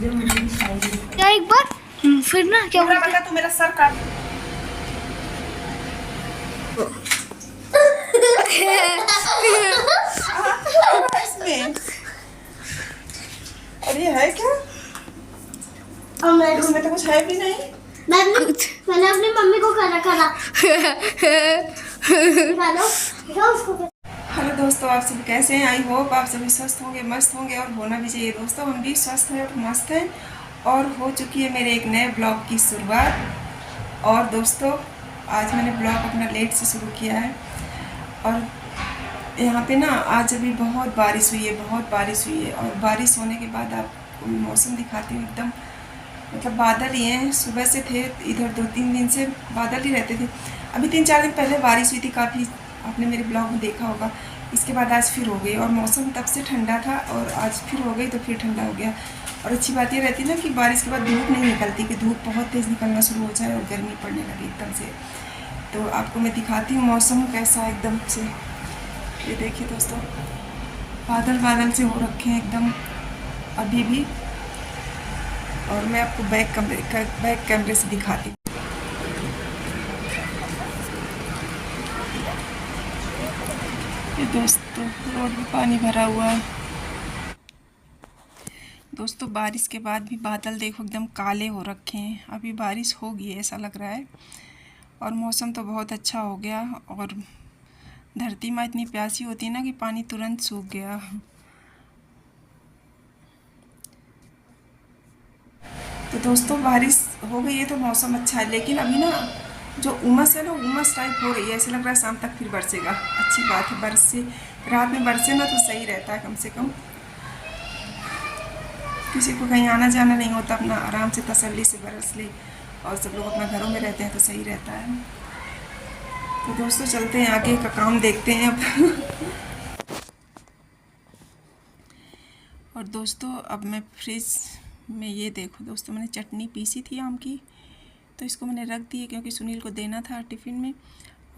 क्या एक बार फिर ना क्या पूरा बता, तू मेरा सर काट। इसमें अरे है क्या? इसमें तो कुछ है भी नहीं। मैंने अपनी मम्मी को खाना खाना हेलो दोस्तों, आप सभी कैसे हैं? आई होप आप सभी स्वस्थ होंगे, मस्त होंगे, और होना भी चाहिए। दोस्तों हम भी स्वस्थ हैं और मस्त हैं, और हो चुकी है मेरे एक नए ब्लॉग की शुरुआत। और दोस्तों आज मैंने ब्लॉग अपना लेट से शुरू किया है, और यहाँ पे ना आज अभी बहुत बारिश हुई है, बहुत बारिश हुई है। और बारिश होने के बाद आपको मौसम दिखाती हूँ। एकदम मतलब बादल ही हैं, सुबह से थे इधर, 2-3 दिन से बादल ही रहते थे। अभी 3-4 दिन पहले बारिश हुई थी काफ़ी, आपने मेरे ब्लॉग में देखा होगा। इसके बाद आज फिर हो गई, और मौसम तब से ठंडा था और आज फिर हो गई तो फिर ठंडा हो गया। और अच्छी बात ये रहती है ना कि बारिश के बाद धूप नहीं निकलती, कि धूप बहुत तेज़ निकलना शुरू हो जाए और गर्मी पड़ने लगे एकदम से। तो आपको मैं दिखाती हूँ मौसम कैसा एकदम से। ये देखिए दोस्तों, बादल बादल से हो रखे हैं एकदम अभी भी। और मैं आपको बैक कैमरे से दिखाती हूँ। ये दोस्तों रोड में पानी भरा हुआ है। दोस्तों बारिश के बाद भी बादल देखो एकदम काले हो रखे हैं, अभी बारिश होगी ऐसा लग रहा है। और मौसम तो बहुत अच्छा हो गया, और धरती माँ इतनी प्यासी होती है ना कि पानी तुरंत सूख गया। तो दोस्तों बारिश हो गई है तो मौसम अच्छा है, लेकिन अभी ना जो उमस है ना, उमस टाइप हो रही है। ऐसे लग रहा है शाम तक फिर बरसेगा। अच्छी बात है, बरसे, रात में बरसे ना तो सही रहता है। कम से कम किसी को कहीं आना जाना नहीं होता, अपना आराम से तसल्ली से बरस ले, और सब लोग अपना घरों में रहते हैं तो सही रहता है। तो दोस्तों चलते हैं, आगे का काम देखते हैं अब। और दोस्तों अब मैं फ्रिज में, ये देखो दोस्तों, मैंने चटनी पीसी थी आम की, तो इसको मैंने रख दी है क्योंकि सुनील को देना था टिफ़िन में।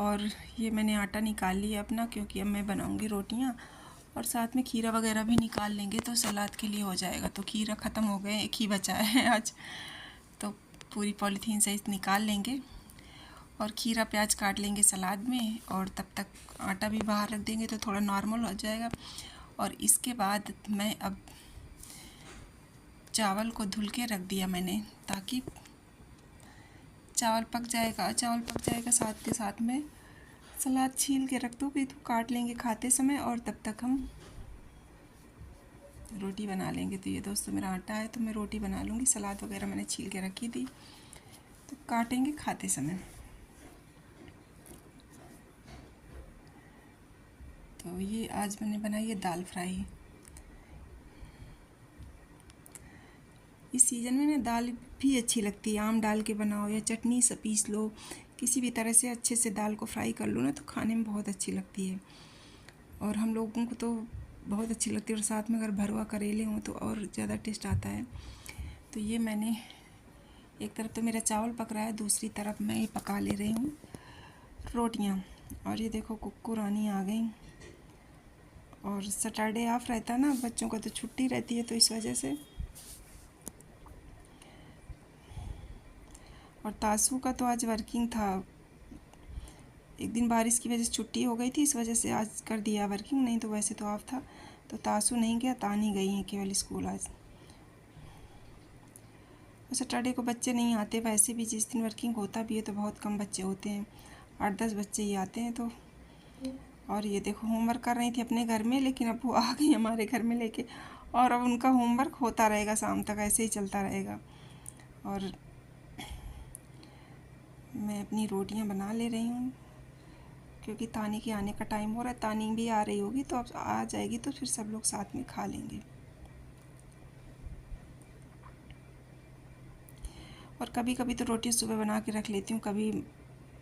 और ये मैंने आटा निकाल लिया अपना, क्योंकि अब मैं बनाऊंगी रोटियां, और साथ में खीरा वगैरह भी निकाल लेंगे तो सलाद के लिए हो जाएगा। तो खीरा ख़त्म हो गए, एक ही बचा है आज, तो पूरी पॉलीथीन से निकाल लेंगे और खीरा प्याज काट लेंगे सलाद में। और तब तक आटा भी बाहर रख देंगे तो थोड़ा नॉर्मल हो जाएगा। और इसके बाद मैं अब चावल को धुल के रख दिया मैंने, ताकि चावल पक जाएगा, साथ के साथ में सलाद छील के रख दूँगी तो काट लेंगे खाते समय, और तब तक हम रोटी बना लेंगे। तो ये दोस्तों मेरा आटा है तो मैं रोटी बना लूँगी, सलाद वगैरह मैंने छील के रखी थी तो काटेंगे खाते समय। तो ये आज मैंने बनाई है दाल फ्राई। इस सीज़न में ना दाल भी अच्छी लगती है, आम डाल के बनाओ या चटनी से पीस लो, किसी भी तरह से अच्छे से दाल को फ्राई कर लो ना तो खाने में बहुत अच्छी लगती है। और हम लोगों को तो बहुत अच्छी लगती है, और साथ में अगर भरवा करेले हों तो और ज़्यादा टेस्ट आता है। तो ये मैंने, एक तरफ तो मेरा चावल पक रहा है, दूसरी तरफ मैं ये पका ले रही हूँ रोटियाँ। और ये देखो कुक्कू रानी आ गई, और सैटरडे ऑफ रहता है ना बच्चों का, तो छुट्टी रहती है, तो इस वजह से। और तासू का तो आज वर्किंग था, एक दिन बारिश की वजह से छुट्टी हो गई थी, इस वजह से आज कर दिया वर्किंग, नहीं तो वैसे तो ऑफ था। तो तासू नहीं गया, तानी गई हैं केवल स्कूल आज। और सैटरडे को बच्चे नहीं आते, वैसे भी जिस दिन वर्किंग होता भी है तो बहुत कम बच्चे होते हैं, 8-10 बच्चे ही आते हैं। तो और ये देखो होमवर्क कर रही थी अपने घर में, लेकिन अब वो आ गई हमारे घर में लेके, और अब उनका होमवर्क होता रहेगा शाम तक, ऐसे ही चलता रहेगा। और मैं अपनी रोटियां बना ले रही हूँ, क्योंकि तानी के आने का टाइम हो रहा है। तानी भी आ रही होगी, तो अब आ जाएगी तो फिर सब लोग साथ में खा लेंगे। और कभी कभी तो रोटी सुबह बना के रख लेती हूँ, कभी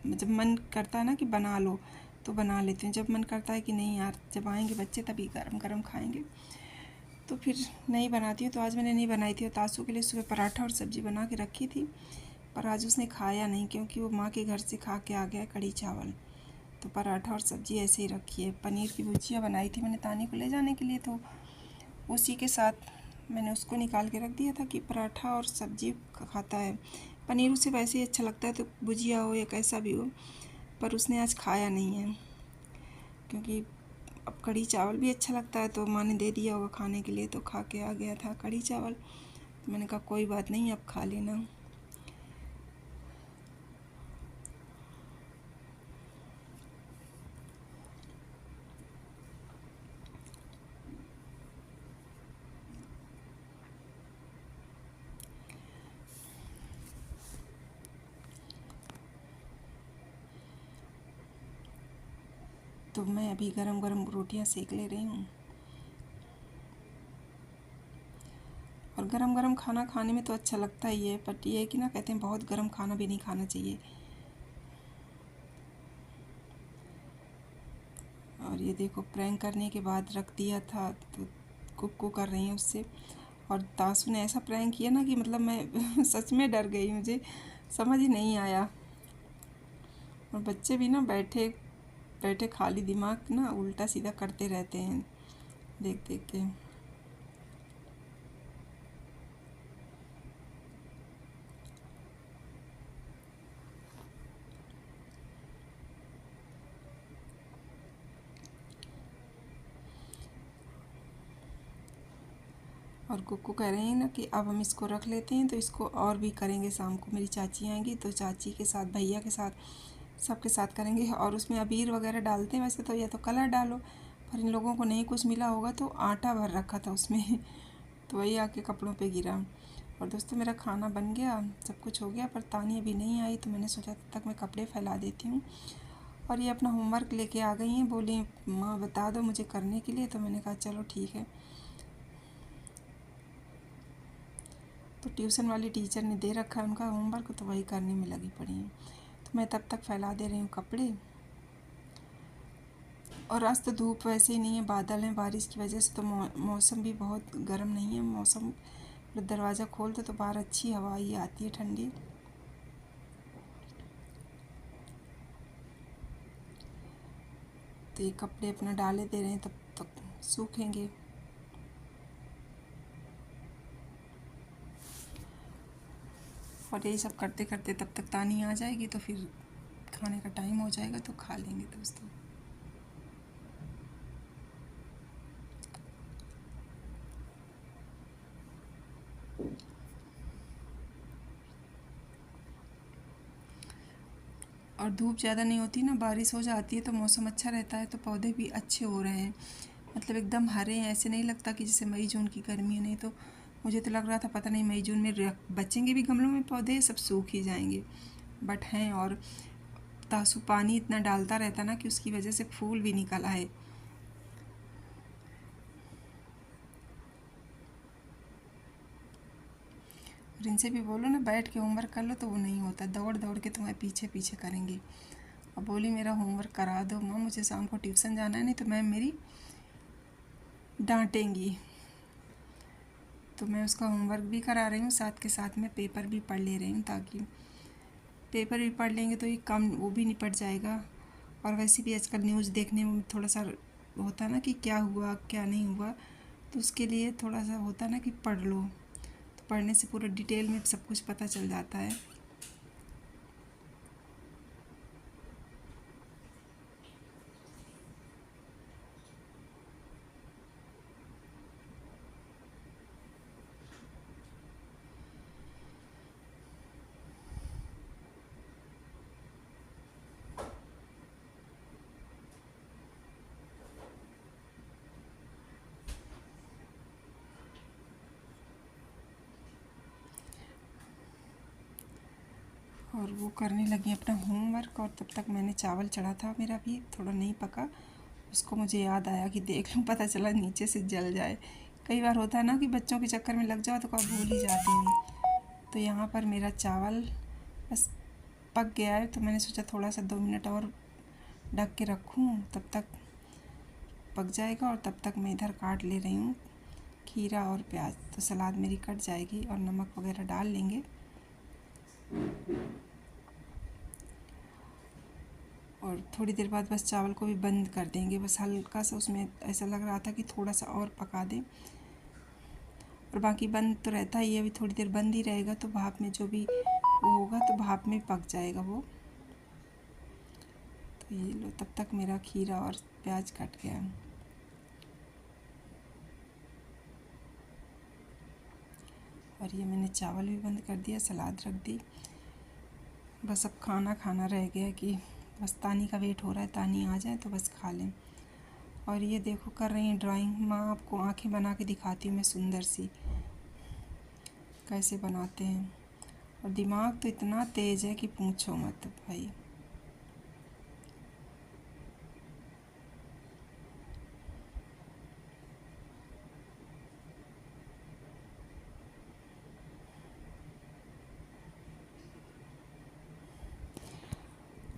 जब मन करता है ना कि बना लो तो बना लेती हूँ, जब मन करता है कि नहीं यार जब आएंगे बच्चे तभी गरम गरम खाएंगे तो फिर नहीं बनाती हूँ। तो आज मैंने नहीं बनाई थी, और तासू के लिए सुबह पराठा और सब्ज़ी बना के रखी थी, पर आज उसने खाया नहीं, क्योंकि वो माँ के घर से खा के आ गया कढ़ी चावल। तो पराठा और सब्ज़ी ऐसे ही रखी है। पनीर की भुजिया बनाई थी मैंने तानी को ले जाने के लिए, तो उसी के साथ मैंने उसको निकाल के रख दिया था कि पराठा और सब्जी खाता है। पनीर उसे वैसे ही अच्छा लगता है, तो भुजिया हो या कैसा भी हो, पर उसने आज खाया नहीं है। क्योंकि अब कढ़ी चावल भी अच्छा लगता है, तो माँ ने दे दिया होगा खाने के लिए, तो खा के आ गया था कढ़ी चावल। तो मैंने कहा कोई बात नहीं, अब खा लेना। तो मैं अभी गरम गरम रोटियां सेक ले रही हूँ। और गरम गरम खाना खाने में तो अच्छा लगता ही है, बट ये है कि ना, कहते हैं बहुत गरम खाना भी नहीं खाना चाहिए। और ये देखो, प्रैंक करने के बाद रख दिया था, तो कुक कर रही हैं उससे। और तासू ने ऐसा प्रैंक किया ना कि मतलब मैं सच में डर गई, मुझे समझ ही नहीं आया। और बच्चे भी ना बैठे बैठे खाली दिमाग ना उल्टा सीधा करते रहते हैं देख देख के। और कुक्कू कह रहे हैं ना कि अब हम इसको रख लेते हैं, तो इसको और भी करेंगे शाम को। मेरी चाची आएंगी तो चाची के साथ, भैया के साथ, सबके साथ करेंगे। और उसमें अबीर वगैरह डालते हैं वैसे तो, या तो कलर डालो, पर इन लोगों को नहीं कुछ मिला होगा, तो आटा भर रखा था उसमें तो वही आके कपड़ों पे गिरा। और दोस्तों, मेरा खाना बन गया, सब कुछ हो गया, पर तानी अभी नहीं आई, तो मैंने सोचा तब तक मैं कपड़े फैला देती हूँ। और ये अपना होमवर्क लेके आ गई हैं, बोली माँ बता दो मुझे करने के लिए। तो मैंने कहा चलो ठीक है। तो ट्यूशन वाली टीचर ने दे रखा है उनका होमवर्क, तो वही करने में लगी पड़ी हैं। तो मैं तब तक फैला दे रही हूँ कपड़े। और आज तो धूप वैसे ही नहीं है, बादल हैं, बारिश की वजह से तो मौसम भी बहुत गर्म नहीं है। मौसम, दरवाज़ा खोलते तो बाहर अच्छी हवा ही आती है, ठंडी। तो ये कपड़े अपना डाले दे रहे हैं, तब तक सूखेंगे। और यही सब करते करते तब तक तानी आ जाएगी, तो फिर खाने का टाइम हो जाएगा, तो खा लेंगे दोस्तों। और धूप ज़्यादा नहीं होती ना, बारिश हो जाती है, तो मौसम अच्छा रहता है, तो पौधे भी अच्छे हो रहे हैं, मतलब एकदम हरे हैं। ऐसे नहीं लगता कि जैसे मई जून की गर्मी है। नहीं तो मुझे तो लग रहा था पता नहीं मई जून में बचेंगे भी गमलों में पौधे, सब सूख ही जाएंगे, बट हैं। और तासु पानी इतना डालता रहता ना कि उसकी वजह से फूल भी निकल आए। और इनसे भी बोलो ना बैठ के होमवर्क कर लो, तो वो नहीं होता, दौड़ दौड़ के तुम्हारे पीछे पीछे करेंगे। अब बोली मेरा होमवर्क करा दो माँ, मुझे शाम को ट्यूशन जाना है, नहीं तो मैम मेरी डांटेंगी। तो मैं उसका होमवर्क भी करा रही हूँ, साथ के साथ में पेपर भी पढ़ ले रही हूँ, ताकि पेपर भी पढ़ लेंगे तो ये काम वो भी निपट जाएगा। और वैसे भी आजकल न्यूज़ देखने में थोड़ा सा होता है ना कि क्या हुआ क्या नहीं हुआ, तो उसके लिए थोड़ा सा होता है ना कि पढ़ लो, तो पढ़ने से पूरा डिटेल में सब कुछ पता चल जाता है। और वो करने लगी अपना होमवर्क, और तब तक मैंने चावल चढ़ा था, मेरा भी थोड़ा नहीं पका, उसको मुझे याद आया कि देख लूँ, पता चला नीचे से जल जाए। कई बार होता है ना कि बच्चों के चक्कर में लग जाओ तो कब भूल ही जाते हैं। तो यहाँ पर मेरा चावल बस पक गया है, तो मैंने सोचा थोड़ा सा 2 मिनट और ढक के रखूँ, तब तक पक जाएगा। और तब तक मैं इधर काट ले रही हूँ खीरा और प्याज, तो सलाद मेरी कट जाएगी, और नमक वगैरह डाल लेंगे। और थोड़ी देर बाद बस चावल को भी बंद कर देंगे, बस हल्का सा उसमें ऐसा लग रहा था कि थोड़ा सा और पका दें। और बाकी बंद तो रहता ही है, अभी थोड़ी देर बंद ही रहेगा तो भाप में जो भी वो होगा तो भाप में पक जाएगा वो। तो ये लो, तब तक मेरा खीरा और प्याज कट गया है। और ये मैंने चावल भी बंद कर दिया, सलाद रख दी। बस अब खाना खाना रह गया कि बस तानी का वेट हो रहा है, तानी आ जाए तो बस खा लें। और ये देखो कर रही हैं ड्राइंग। माँ आपको आंखें बना के दिखाती हूँ मैं सुंदर सी, कैसे बनाते हैं। और दिमाग तो इतना तेज़ है कि पूछो मत भाई।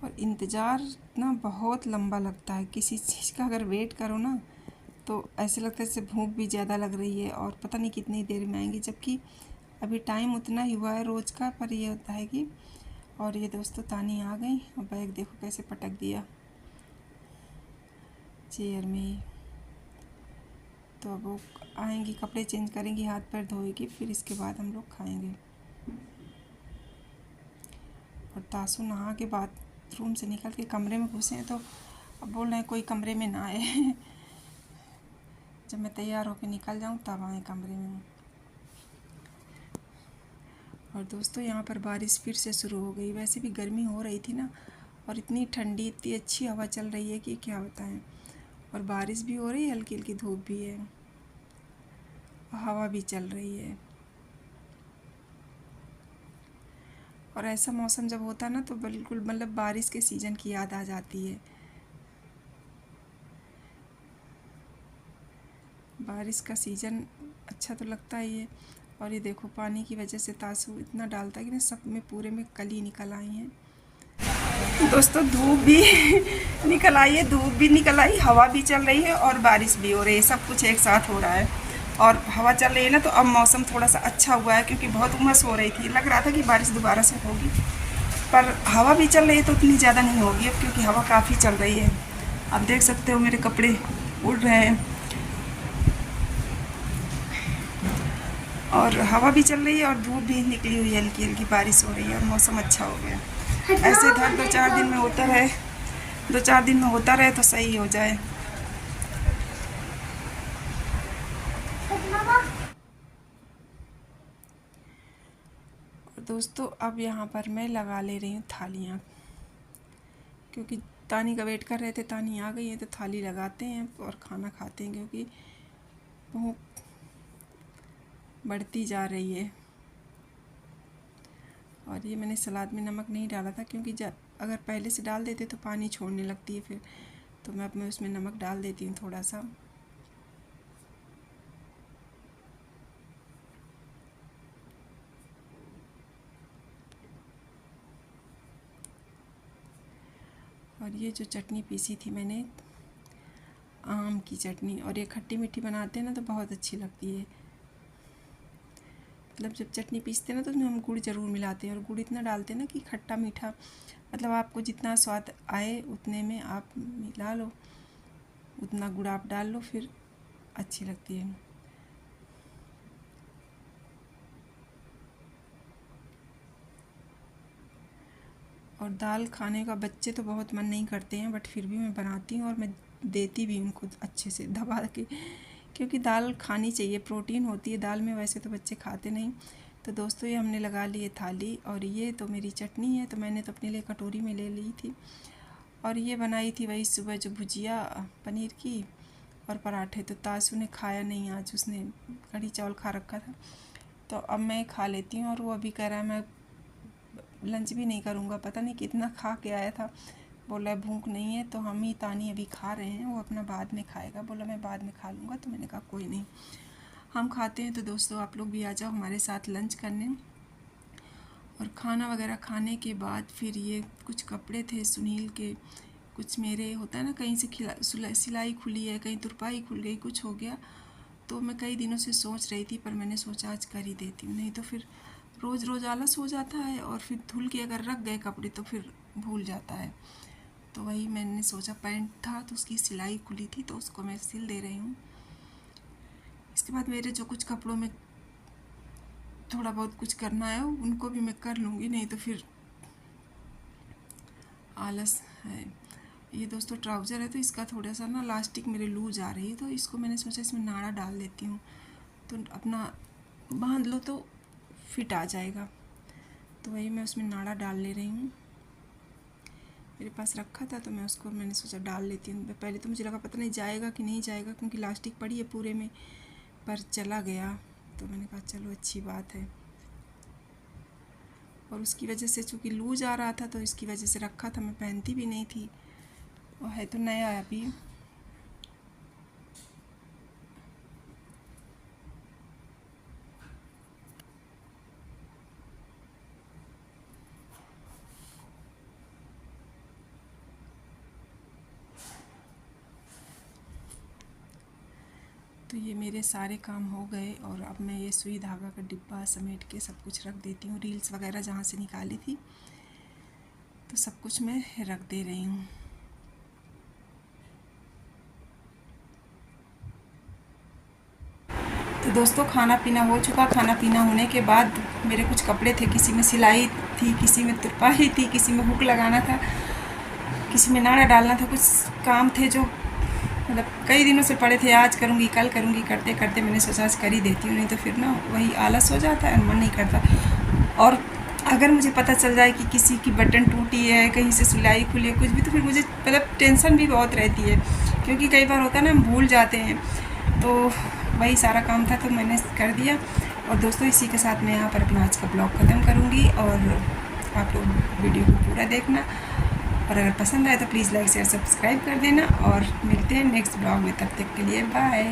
और इंतज़ार ना बहुत लंबा लगता है किसी चीज़ का, अगर वेट करो ना तो ऐसे लगता है जैसे भूख भी ज़्यादा लग रही है और पता नहीं कितनी देर में आएंगी, जबकि अभी टाइम उतना ही हुआ है रोज़ का, पर ये होता है कि। और ये दोस्तों तानी आ गई और बैग देखो कैसे पटक दिया चेयर में ही। तो अब वो आएंगी, कपड़े चेंज करेंगी, हाथ पैर धोएगी, फिर इसके बाद हम लोग खाएंगे। और तासु नहा के बाथरूम से निकल के कमरे में घुसे हैं तो अब बोल रहे हैं कोई कमरे में ना आए। जब मैं तैयार होकर निकल जाऊं तब आए कमरे में। और दोस्तों यहाँ पर बारिश फिर से शुरू हो गई। वैसे भी गर्मी हो रही थी ना, और इतनी ठंडी इतनी अच्छी हवा चल रही है कि क्या बताएं। और बारिश भी हो रही है, हल्की हल्की धूप भी है, हवा भी चल रही है। और ऐसा मौसम जब होता है ना तो बिल्कुल मतलब बारिश के सीज़न की याद आ जाती है। बारिश का सीज़न अच्छा तो लगता ही है। और ये देखो पानी की वजह से तासु इतना डालता है कि ना सब में पूरे में कली निकल आई हैं। दोस्तों धूप भी निकल आई है, धूप भी निकल आई, हवा भी चल रही है और बारिश भी हो रही है, सब कुछ एक साथ हो रहा है। और हवा चल रही है ना तो अब मौसम थोड़ा सा अच्छा हुआ है, क्योंकि बहुत उमस हो रही थी, लग रहा था कि बारिश दोबारा से होगी, पर हवा भी चल रही है तो उतनी ज़्यादा नहीं होगी अब, क्योंकि हवा काफ़ी चल रही है। आप देख सकते हो मेरे कपड़े उड़ रहे हैं और हवा भी चल रही है और धूप भी निकली हुई है, हल्की हल्की बारिश हो रही है और मौसम अच्छा हो गया। ऐसे इधर 2-4 दिन में होता रहे, 2-4 दिन में होता रहे तो सही हो जाए। दोस्तों अब यहाँ पर मैं लगा ले रही हूँ थालियाँ, क्योंकि तानी का वेट कर रहे थे, तानी आ गई है तो थाली लगाते हैं और खाना खाते हैं, क्योंकि भूख बढ़ती जा रही है। और ये मैंने सलाद में नमक नहीं डाला था, क्योंकि अगर पहले से डाल देते तो पानी छोड़ने लगती है फिर, तो मैं अब उसमें नमक डाल देती हूँ थोड़ा सा। और ये जो चटनी पीसी थी मैंने, आम की चटनी, और ये खट्टी मीठी बनाते हैं ना तो बहुत अच्छी लगती है। मतलब जब चटनी पीसते हैं ना तो उसमें हम गुड़ ज़रूर मिलाते हैं, और गुड़ इतना डालते हैं ना कि खट्टा मीठा, मतलब आपको जितना स्वाद आए उतने में आप मिला लो, उतना गुड़ आप डाल लो, फिर अच्छी लगती है। और दाल खाने का बच्चे तो बहुत मन नहीं करते हैं, बट फिर भी मैं बनाती हूँ और मैं देती भी उनको अच्छे से दबा के, क्योंकि दाल खानी चाहिए, प्रोटीन होती है दाल में, वैसे तो बच्चे खाते नहीं। तो दोस्तों ये हमने लगा ली है थाली, और ये तो मेरी चटनी है, तो मैंने तो अपने लिए कटोरी में ले ली थी। और ये बनाई थी वही सुबह जो भुजिया पनीर की और पराठे, तो तासु ने खाया नहीं आज, उसने कढ़ी चावल खा रखा था, तो अब मैं खा लेती हूँ। और वो अभी कह रहा है मैं लंच भी नहीं करूँगा, पता नहीं कितना खा के आया था, बोला है भूख नहीं है। तो हम ही तानी अभी खा रहे हैं, वो अपना बाद में खाएगा, बोला मैं बाद में खा लूँगा, तो मैंने कहा कोई नहीं हम खाते हैं। तो दोस्तों आप लोग भी आ जाओ हमारे साथ लंच करने। और खाना वगैरह खाने के बाद फिर ये कुछ कपड़े थे सुनील के, कुछ मेरे होता है ना, कहीं से सिलाई खुली है, कहीं तुरपाई खुल गई, कुछ हो गया, तो मैं कई दिनों से सोच रही थी, पर मैंने सोचा आज कर ही देती हूँ, नहीं तो फिर रोज़ रोज़ आलस हो जाता है, और फिर धुल के अगर रख गए कपड़े तो फिर भूल जाता है। तो वही मैंने सोचा, पैंट था तो उसकी सिलाई खुली थी तो उसको मैं सिल दे रही हूँ। इसके बाद मेरे जो कुछ कपड़ों में थोड़ा बहुत कुछ करना है उनको भी मैं कर लूँगी, नहीं तो फिर आलस है। ये दोस्तों ट्राउज़र है तो इसका थोड़ा सा ना लास्टिक मेरे लूज आ रही है, तो इसको मैंने सोचा इसमें नाड़ा डाल देती हूँ, तो अपना बांध लो तो फिट आ जाएगा। तो वही मैं उसमें नाड़ा डाल ले रही हूँ। मेरे पास रखा था तो मैंने सोचा डाल लेती हूँ। पहले तो मुझे लगा पता नहीं जाएगा कि नहीं जाएगा, क्योंकि लास्टिक पड़ी है पूरे में, पर चला गया। तो मैंने कहा चलो अच्छी बात है। और उसकी वजह से चूँकि लूज आ रहा था तो इसकी वजह से रखा था, मैं पहनती भी नहीं थी, और है तो नया अभी। तो ये मेरे सारे काम हो गए, और अब मैं ये सुई धागा का डिब्बा समेट के सब कुछ रख देती हूँ। रील्स वगैरह जहाँ से निकाली थी तो सब कुछ मैं रख दे रही हूँ। तो दोस्तों खाना पीना हो चुका। खाना पीना होने के बाद मेरे कुछ कपड़े थे, किसी में सिलाई थी, किसी में तुरपाई थी, किसी में हुक लगाना था, किसी में नाड़ा डालना था। कुछ काम थे जो मतलब कई दिनों से पड़े थे, आज करूँगी कल करूँगी, करते करते मैंने सोचा आज कर ही देती हूँ, नहीं तो फिर ना वही आलस हो जाता है, मन नहीं करता। और अगर मुझे पता चल जाए कि किसी की बटन टूटी है, कहीं से सिलाई खुली है, कुछ भी, तो फिर मुझे मतलब टेंशन भी बहुत रहती है, क्योंकि कई बार होता है ना हम भूल जाते हैं। तो वही सारा काम था तो मैंने कर दिया। और दोस्तों इसी के साथ मैं यहाँ पर अपना आज का ब्लॉग ख़त्म करूँगी, और आप लोग वीडियो को पूरा देखना, और अगर पसंद आए तो प्लीज़ लाइक शेयर सब्सक्राइब कर देना, और मिलते हैं नेक्स्ट ब्लॉग में। तब तक के लिए बाय।